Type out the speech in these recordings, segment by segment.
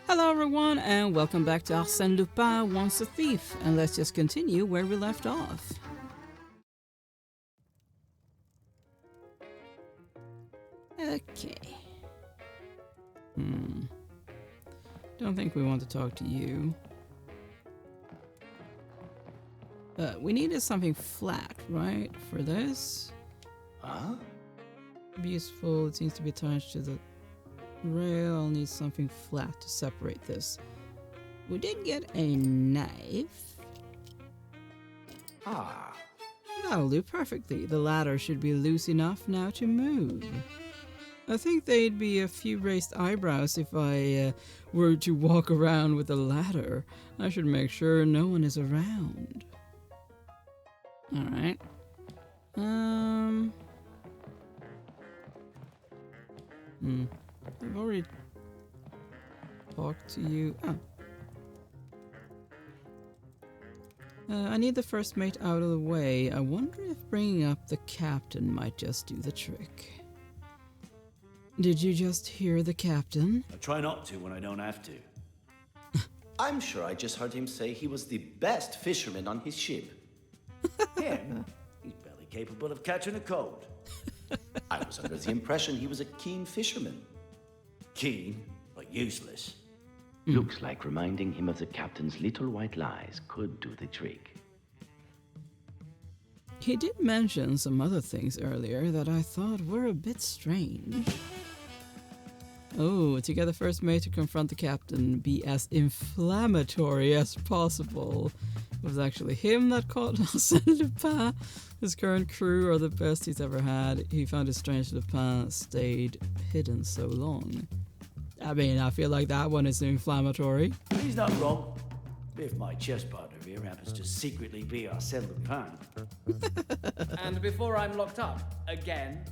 Hello everyone and welcome back to Arsene Lupin Once a Thief, and let's just continue where we left off. Okay. Don't think we want to talk to you. We needed something flat, right, for this? Huh? Useful, it seems to be attached to the rail. I'll need something flat to separate this. We did get a knife. Ah. That'll do perfectly. The ladder should be loose enough now to move. I think they'd be a few raised eyebrows if I were to walk around with a ladder. I should make sure no one is around. Alright. I've already talked to you. I need the first mate out of the way. I wonder if bringing up the captain might just do the trick. Did you just hear the captain? I try not to when I don't have to. I'm sure I just heard him say he was the best fisherman on his ship. Him? He's barely capable of catching a cold. I was under the impression he was a keen fisherman. Keen, but useless. Looks like reminding him of the captain's little white lies could do the trick. He did mention some other things earlier that I thought were a bit strange. Oh, to get the first mate to confront the captain, be as inflammatory as possible. It was actually him that caught Arsene Lupin. His current crew are the best he's ever had. He found it strange Lupin stayed hidden so long. I mean, I feel like that one is inflammatory. He's not wrong. If my chess partner here happens to secretly be Arsene Lupin. And before I'm locked up, again,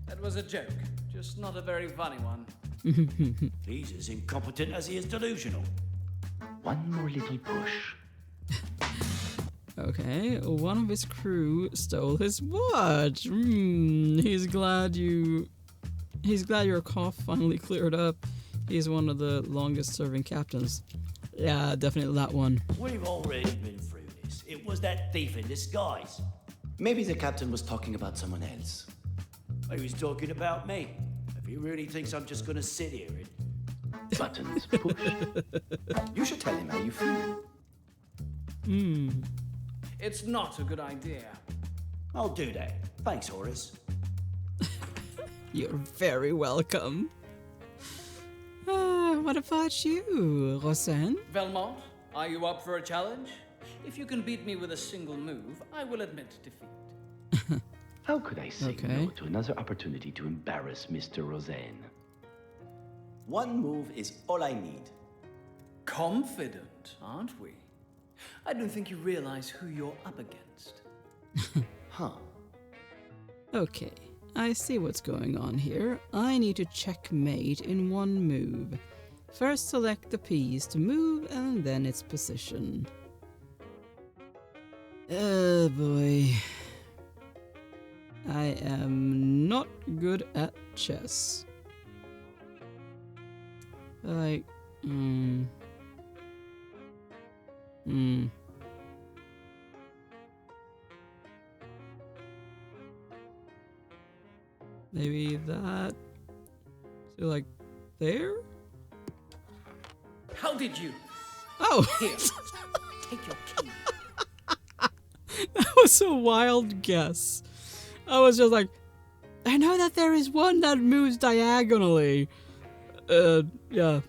that was a joke, just not a very funny one. He's as incompetent as he is delusional. One more little push. Okay, one of his crew stole his watch. He's glad your cough finally cleared up. He's one of the longest serving captains. Yeah, definitely that one. We've already been through this. It was that thief in disguise. Maybe the captain was talking about someone else. He was talking about me. If he really thinks I'm just gonna sit here and... Buttons pushed. You should tell him how you feel. It's not a good idea. I'll do that. Thanks, Horace. You're very welcome. What about you, Rosen? Velmont, are you up for a challenge? If you can beat me with a single move, I will admit defeat. How could I say Okay. no to another opportunity to embarrass Mr. Rosen? One move is all I need. Confident, aren't we? I don't think you realize who you're up against. Huh. Okay, I see what's going on here. I need to checkmate in one move. First select the piece to move and then its position. Oh boy. I am not good at chess. Like, Maybe that. So like there? How did you? Oh! Here, take your key. That was a wild guess. I was just like, I know that there is one that moves diagonally. Yeah.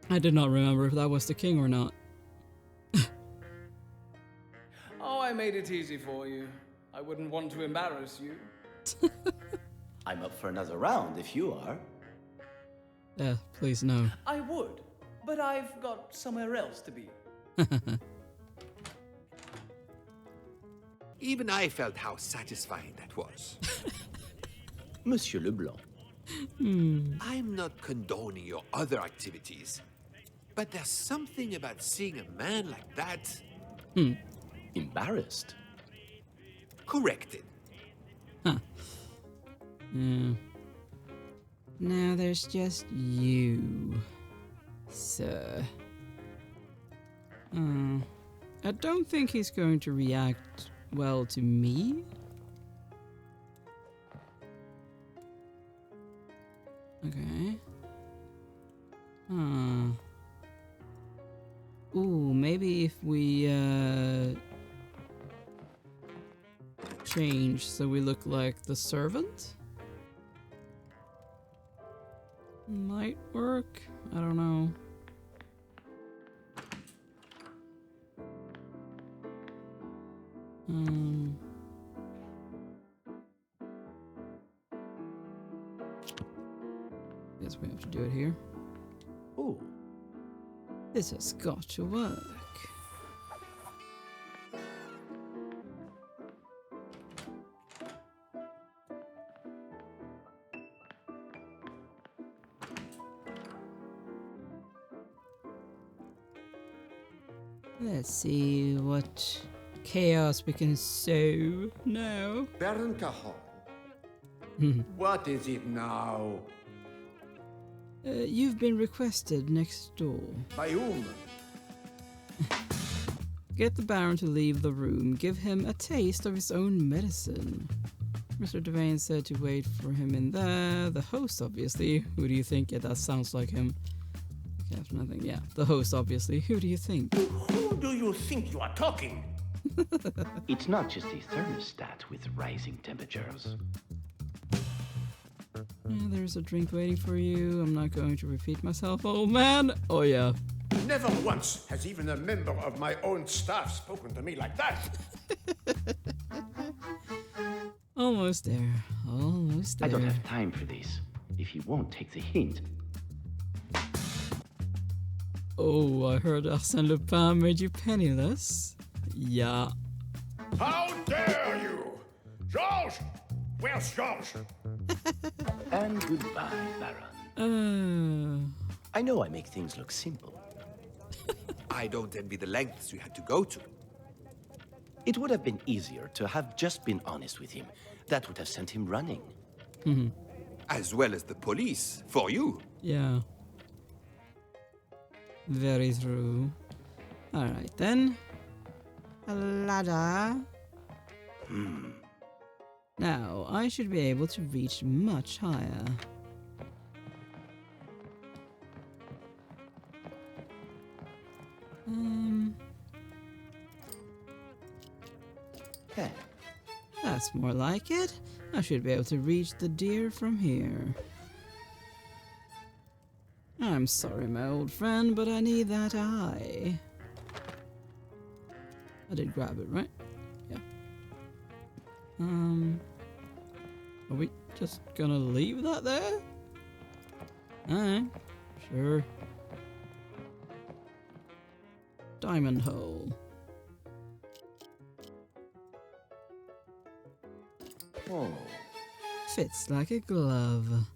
I did not remember if that was the king or not. Oh, I made it easy for you. I wouldn't want to embarrass you. I'm up for another round if you are. Please no. I would, but I've got somewhere else to be. Even I felt how satisfying that was. Monsieur Leblanc. I'm not condoning your other activities, but there's something about seeing a man like that Embarrassed. corrected. Yeah. Now there's just you. So... I don't think he's going to react well to me. Okay. Ooh, maybe if we change so we look like the servant? Might work. I don't know. Guess we have to do it here. Ooh. This has got to work. Let's see what chaos we can sow now. Berncahol. What is it now? You've been requested next door. By whom? Get the Baron to leave the room. Give him a taste of his own medicine. Mr. Devane said to wait for him in there. The host, obviously. Who do you think? Yeah, that sounds like him. Captain, nothing. Yeah, the host, obviously. Who do you think? Who do you think you are talking? It's not just a thermostat with rising temperatures. Yeah, there's a drink waiting for you. I'm not going to repeat myself, old man. Oh, yeah. Never once has even a member of my own staff spoken to me like that. Almost there. Almost there. I don't have time for this. If he won't take the hint. Oh, I heard Arsene Lupin made you penniless. Yeah. How dare you! Georges! Where's Georges? And goodbye, Baron. I know I make things look simple. I don't envy the lengths you had to go to. It would have been easier to have just been honest with him. That would have sent him running. As well as the police, for you. Yeah. Very true. Alright then. A ladder. Now, I should be able to reach much higher. Okay. That's more like it. I should be able to reach the deer from here. I'm sorry, my old friend, but I need that eye. I did grab it, right? Yeah. Are we just gonna leave that there? Alright, sure. Diamond hole. Oh. Fits like a glove.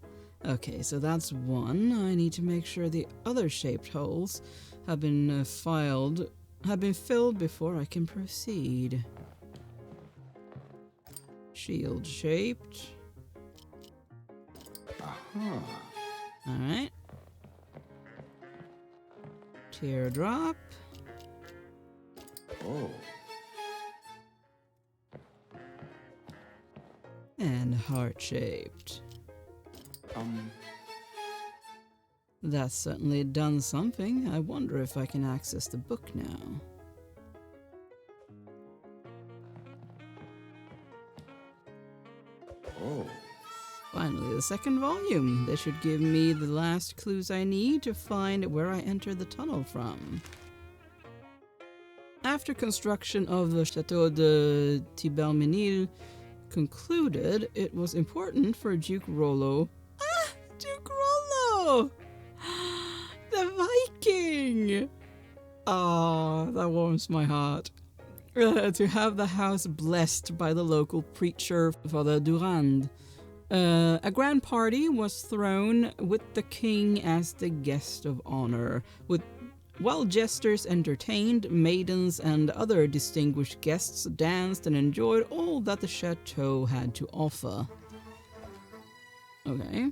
Okay, so that's one. I need to make sure the other shaped holes have been filled before I can proceed. Shield shaped. Alright. Teardrop. Oh. And heart shaped. That's certainly done something. I wonder if I can access the book now. Oh. Finally, the second volume. This should give me the last clues I need to find where I entered the tunnel from. After construction of the Chateau de Thibermesnil concluded, it was important for Duke Rollo. Duke Rollo! The Viking! Ah, that warms my heart. To have the house blessed by the local preacher, Father Durand. A grand party was thrown with the king as the guest of honor, while jesters entertained, maidens and other distinguished guests danced and enjoyed all that the chateau had to offer. Okay.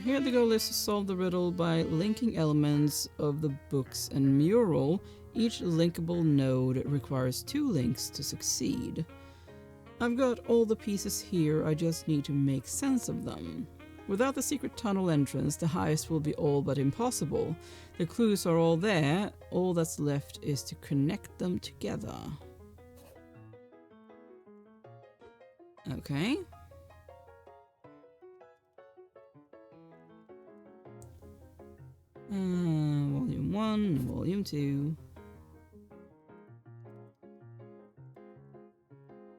Here the goal is to solve the riddle by linking elements of the books and mural. Each linkable node requires 2 links to succeed. I've got all the pieces here, I just need to make sense of them. Without the secret tunnel entrance, the heist will be all but impossible. The clues are all there, all that's left is to connect them together. Okay. Volume 1 and Volume 2.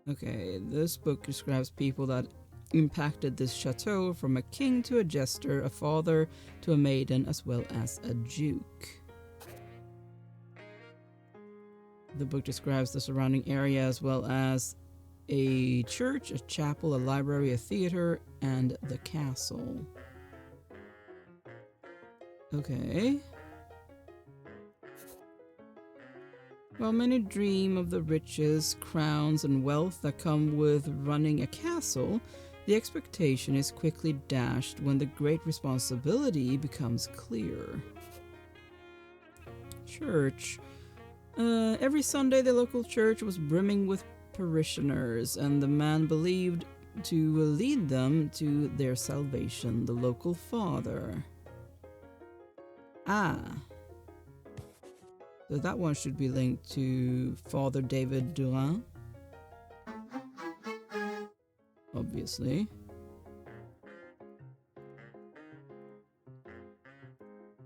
Okay, this book describes people that impacted this chateau, from a king to a jester, a father to a maiden, as well as a duke. The book describes the surrounding area as well as a church, a chapel, a library, a theater, and the castle. Okay. While many dream of the riches, crowns, and wealth that come with running a castle, the expectation is quickly dashed when the great responsibility becomes clear. Church. Every Sunday the local church was brimming with parishioners, and the man believed to lead them to their salvation, the local father. Ah. So that one should be linked to Father David Durand. Obviously.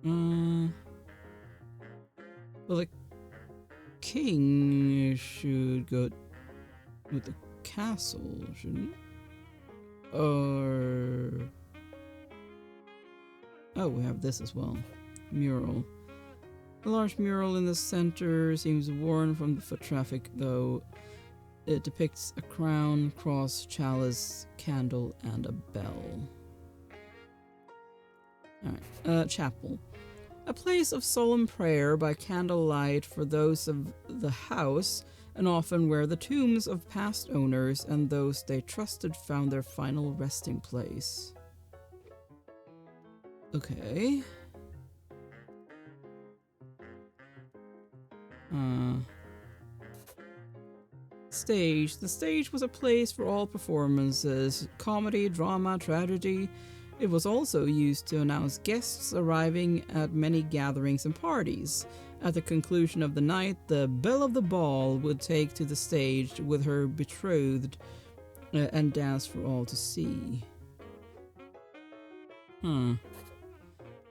Well, the king should go with the castle, shouldn't it? Or... oh, we have this as well. Mural. A large mural in the center seems worn from the foot traffic, though. It depicts a crown, cross, chalice, candle, and a bell. Alright, chapel. A place of solemn prayer by candlelight for those of the house, and often where the tombs of past owners and those they trusted found their final resting place. Okay. Stage. The stage was a place for all performances, comedy, drama, tragedy. It was also used to announce guests arriving at many gatherings and parties. At the conclusion of the night, the belle of the ball would take to the stage with her betrothed and dance for all to see.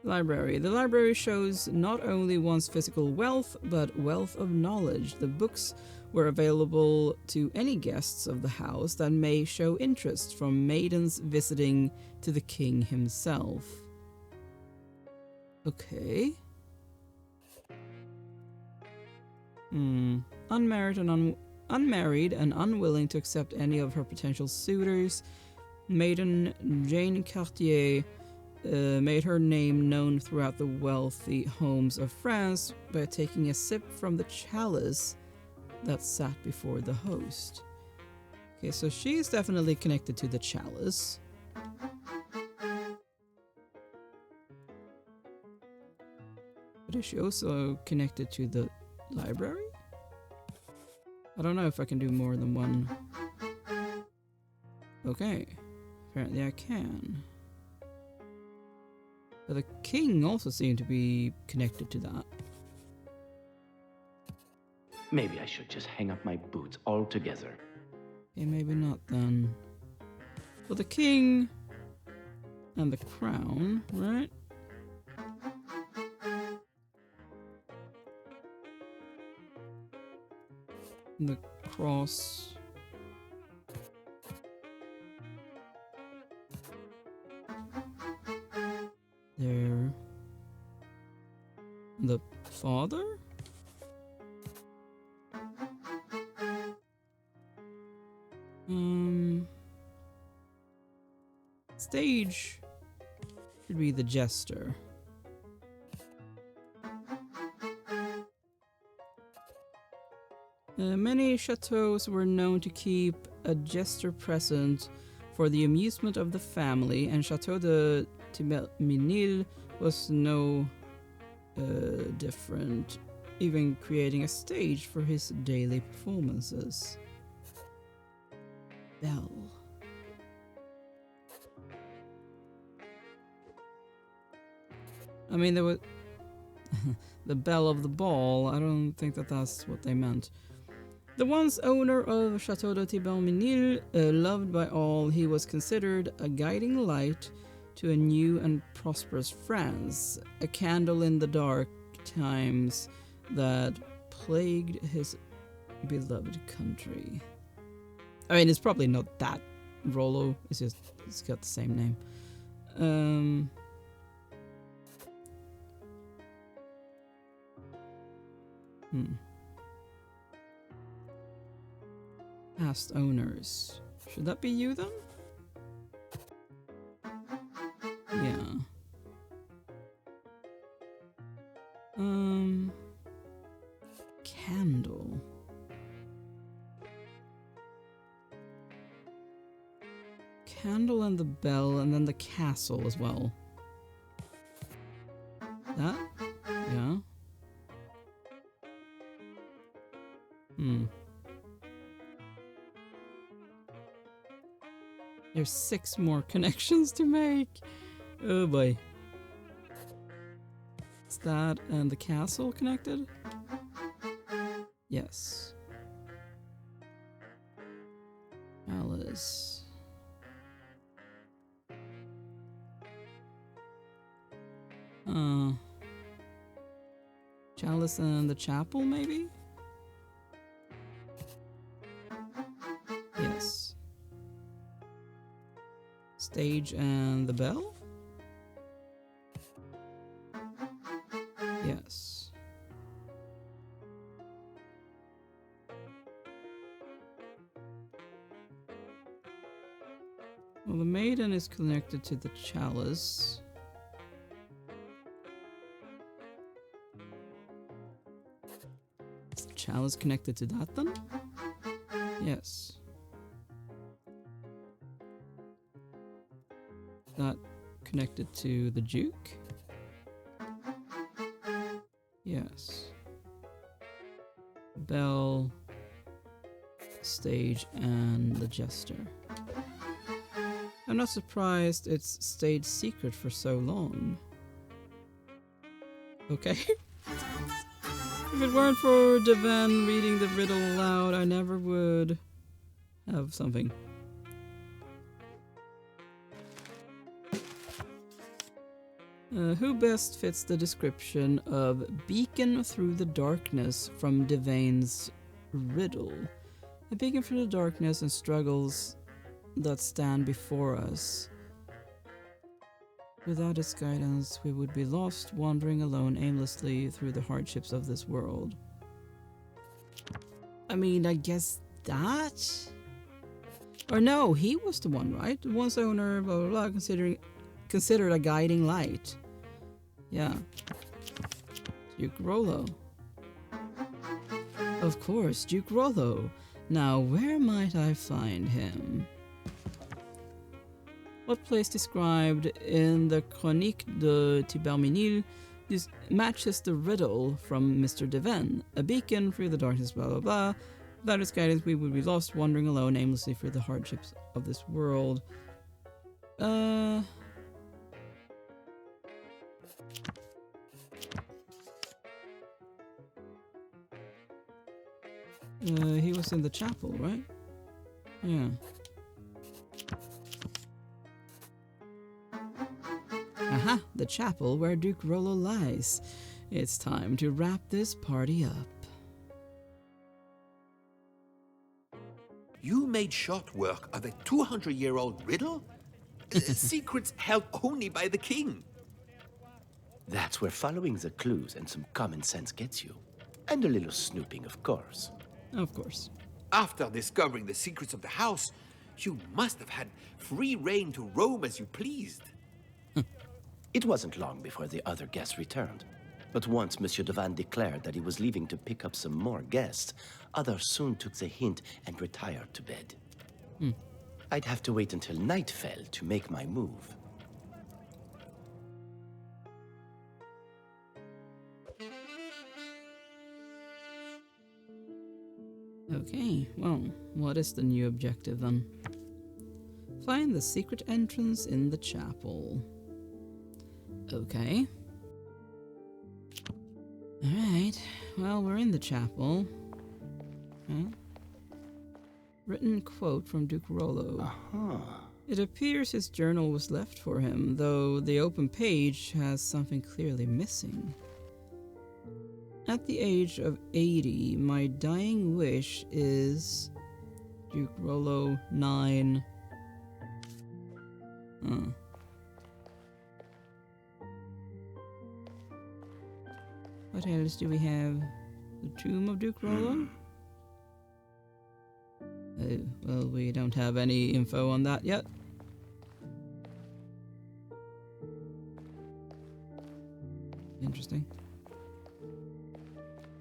Library. The library shows not only one's physical wealth, but wealth of knowledge. The books were available to any guests of the house that may show interest, from maidens visiting to the king himself. Okay. Unmarried and unwilling to accept any of her potential suitors, maiden Jane Cartier made her name known throughout the wealthy homes of France by taking a sip from the chalice that sat before the host. Okay, so she's definitely connected to the chalice. But is she also connected to the library? I don't know if I can do more than one. Okay, apparently I can. But the king also seemed to be connected to that. Maybe I should just hang up my boots altogether. Okay, maybe not then. Well, the king and the crown, right? And the cross. There. The father? Stage should be the jester. Many chateaus were known to keep a jester present for the amusement of the family, and Chateau de Tiberminil was no different, even creating a stage for his daily performances. Bell. I mean, there was the belle of the ball. I don't think that that's what they meant. The once owner of Chateau de Tiberminil, loved by all, he was considered a guiding light to a new and prosperous France, a candle in the dark times that plagued his beloved country. I mean, it's probably not that Rollo. It's just it's got the same name. Past owners. Should that be you then? Yeah. Candle. Candle and the bell, and then the castle as well. That? Yeah. There's 6 more connections to make. Oh boy. Is that and the castle connected? Yes. Alice. Chalice and the chapel, maybe? Yes. Stage and the bell? Yes. Well, the maiden is connected to the chalice. Is the chalice connected to that then? Yes. That connected to the Duke? Yes. Bell, stage, and the jester. I'm not surprised it's stayed secret for so long. Okay. If it weren't for Deven reading the riddle aloud, I never would have something. Who best fits the description of beacon through the darkness from Devane's riddle? A beacon through the darkness and struggles that stand before us. Without its guidance, we would be lost, wandering alone aimlessly through the hardships of this world. I mean, I guess that? Or no, he was the one, right? The once owner, blah blah blah, considered a guiding light. Yeah. Duke Rollo. Of course, Duke Rollo. Now, where might I find him? What place described in the Chronique de Tiberminil matches the riddle from Mr. Deven? A beacon through the darkness, blah blah blah. Without its guidance, we would be lost, wandering alone aimlessly through the hardships of this world. He was in the chapel, right? Yeah. Aha, the chapel where Duke Rollo lies. It's time to wrap this party up. You made short work of a 200-year-old riddle? Secrets held only by the king. That's where following the clues and some common sense gets you. And a little snooping, of course. Of course. After discovering the secrets of the house, you must have had free reign to roam as you pleased. It wasn't long before the other guests returned. But once Monsieur Devan declared that he was leaving to pick up some more guests, others soon took the hint and retired to bed. I'd have to wait until night fell to make my move. Okay, well, what is the new objective then? Find the secret entrance in the chapel. Okay. Alright, well, we're in the chapel. Okay. Written quote from Duke Rollo. It appears his journal was left for him, though the open page has something clearly missing. At the age of 80, my dying wish is... Duke Rollo 9. What else do we have? The Tomb of Duke Rollo? Oh, well, we don't have any info on that yet. Interesting.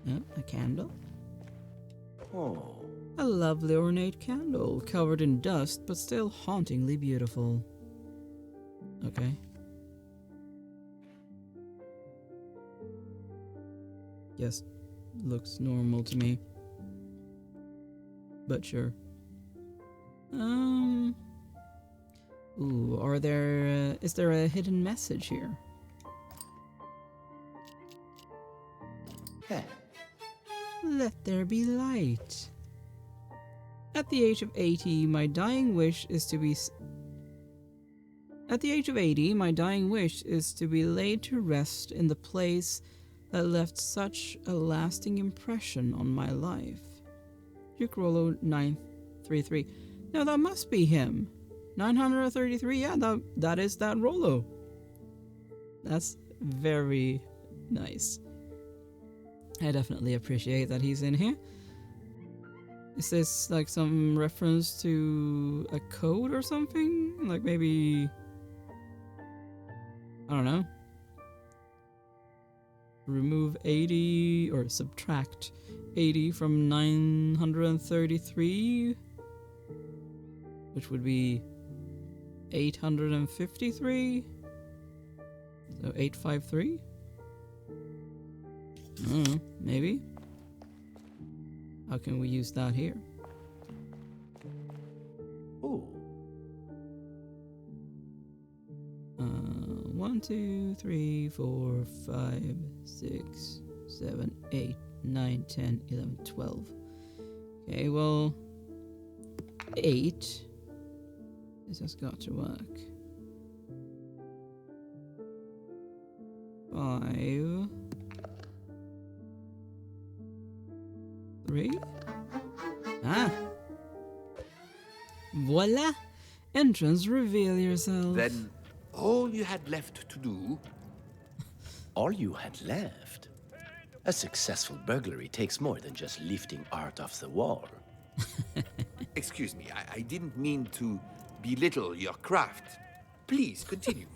Oh, a candle. Oh. A lovely ornate candle, covered in dust, but still hauntingly beautiful. Okay. Yes, looks normal to me. But sure. Ooh, is there a hidden message here? Heh. Let there be light. At the age of 80, my dying wish is to be... At the age of 80, my dying wish is to be laid to rest in the place that left such a lasting impression on my life. Duke Rollo 933. Now that must be him. 933, yeah, that is that Rollo. That's very nice. I definitely appreciate that he's in here. Is this like some reference to a code or something? Like maybe... I don't know. Remove 80 or subtract 80 from 933, which would be 853. So 853? I don't know, maybe? How can we use that here? Ooh. 1, 2, 3, 4, 5, 6, 7, 8, 9, 10, 11, 12. Okay, well, 8. This has got to work. 5, 3. Ah! Voila! Entrance, reveal yourself. Then all you had left to do... All you had left? A successful burglary takes more than just lifting art off the wall. Excuse me, I didn't mean to belittle your craft. Please, continue.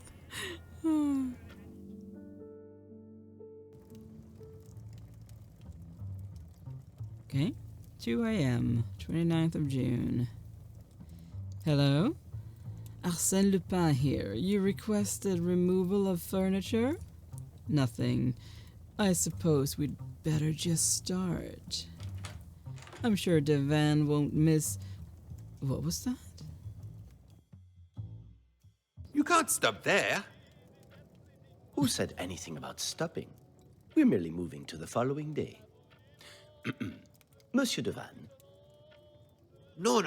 Okay, 2 a.m., 29th of June. Hello? Arsene Lupin here. You requested removal of furniture? Nothing. I suppose we'd better just start. I'm sure Devan won't miss... What was that? You can't stop there. Who said anything about stopping? We're merely moving to the following day. Monsieur Devan. No.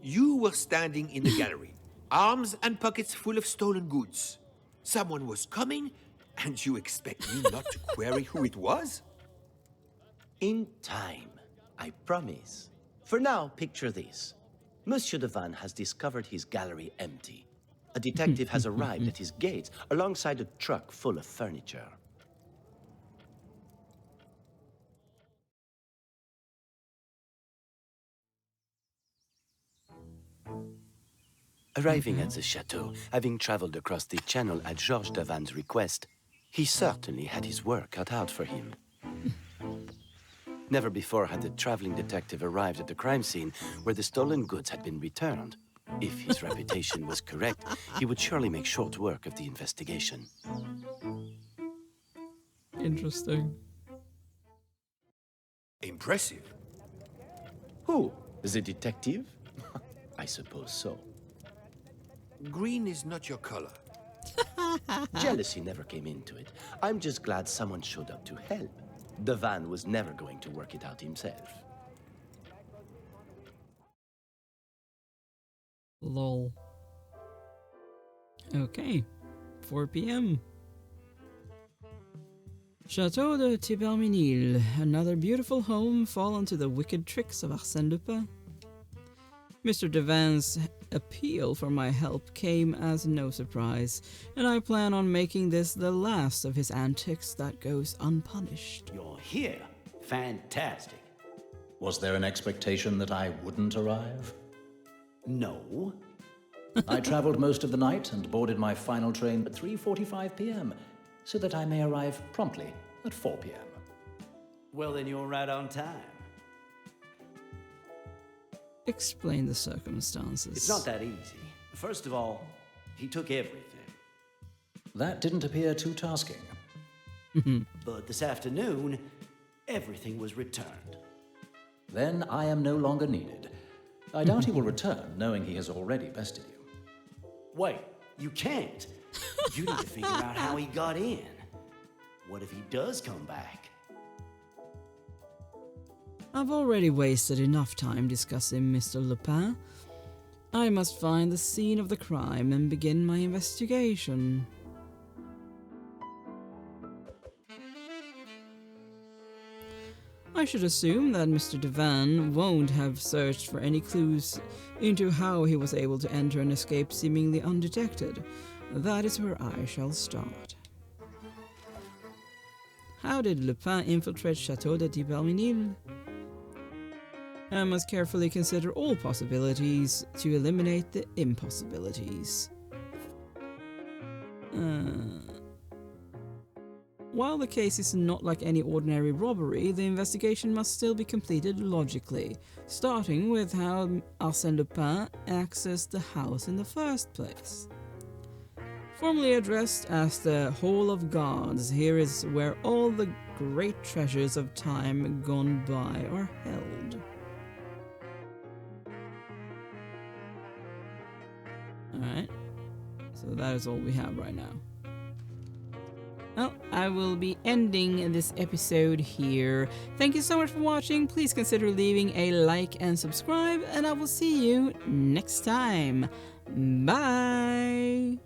You were standing in the gallery, arms and pockets full of stolen goods. Someone was coming, and you expect me not to query who it was? In time, I promise. For now, picture this. Monsieur Devan has discovered his gallery empty. A detective has arrived at his gates alongside a truck full of furniture. Arriving at the chateau, having traveled across the channel at Georges Devan's request, he certainly had his work cut out for him. Never before had the traveling detective arrived at the crime scene where the stolen goods had been returned. If his reputation was correct, he would surely make short work of the investigation. Interesting. Impressive. Who? The detective? I suppose so. Green is not your color. Jealousy never came into it. I'm just glad someone showed up to help. The van was never going to work it out himself. Lol. Okay. 4 p.m. Chateau de Thibermesnil, another beautiful home fallen to the wicked tricks of Arsene Lupin. Mr. Devan's appeal for my help came as no surprise, and I plan on making this the last of his antics that goes unpunished. You're here? Fantastic. Was there an expectation that I wouldn't arrive? No. I traveled most of the night and boarded my final train at 3:45 p.m. so that I may arrive promptly at 4 p.m. Well, then you're right on time. Explain the circumstances. It's not that easy. First of all, he took everything. That didn't appear too tasking. But this afternoon, everything was returned. Then I am no longer needed. I doubt he will return, knowing he has already bested you. Wait, you can't. You need to figure out how he got in. What if he does come back? I've already wasted enough time discussing Mr. Lupin. I must find the scene of the crime and begin my investigation. I should assume that Mr. Devan won't have searched for any clues into how he was able to enter and escape seemingly undetected. That is where I shall start. How did Lupin infiltrate Chateau de Thibermesnil? I must carefully consider all possibilities to eliminate the impossibilities. While the case is not like any ordinary robbery, the investigation must still be completed logically, starting with how Arsène Lupin accessed the house in the first place. Formerly addressed as the Hall of Gods, here is where all the great treasures of time gone by are held. Alright, so that is all we have right now. Well, I will be ending this episode here. Thank you so much for watching. Please consider leaving a like and subscribe, and I will see you next time. Bye!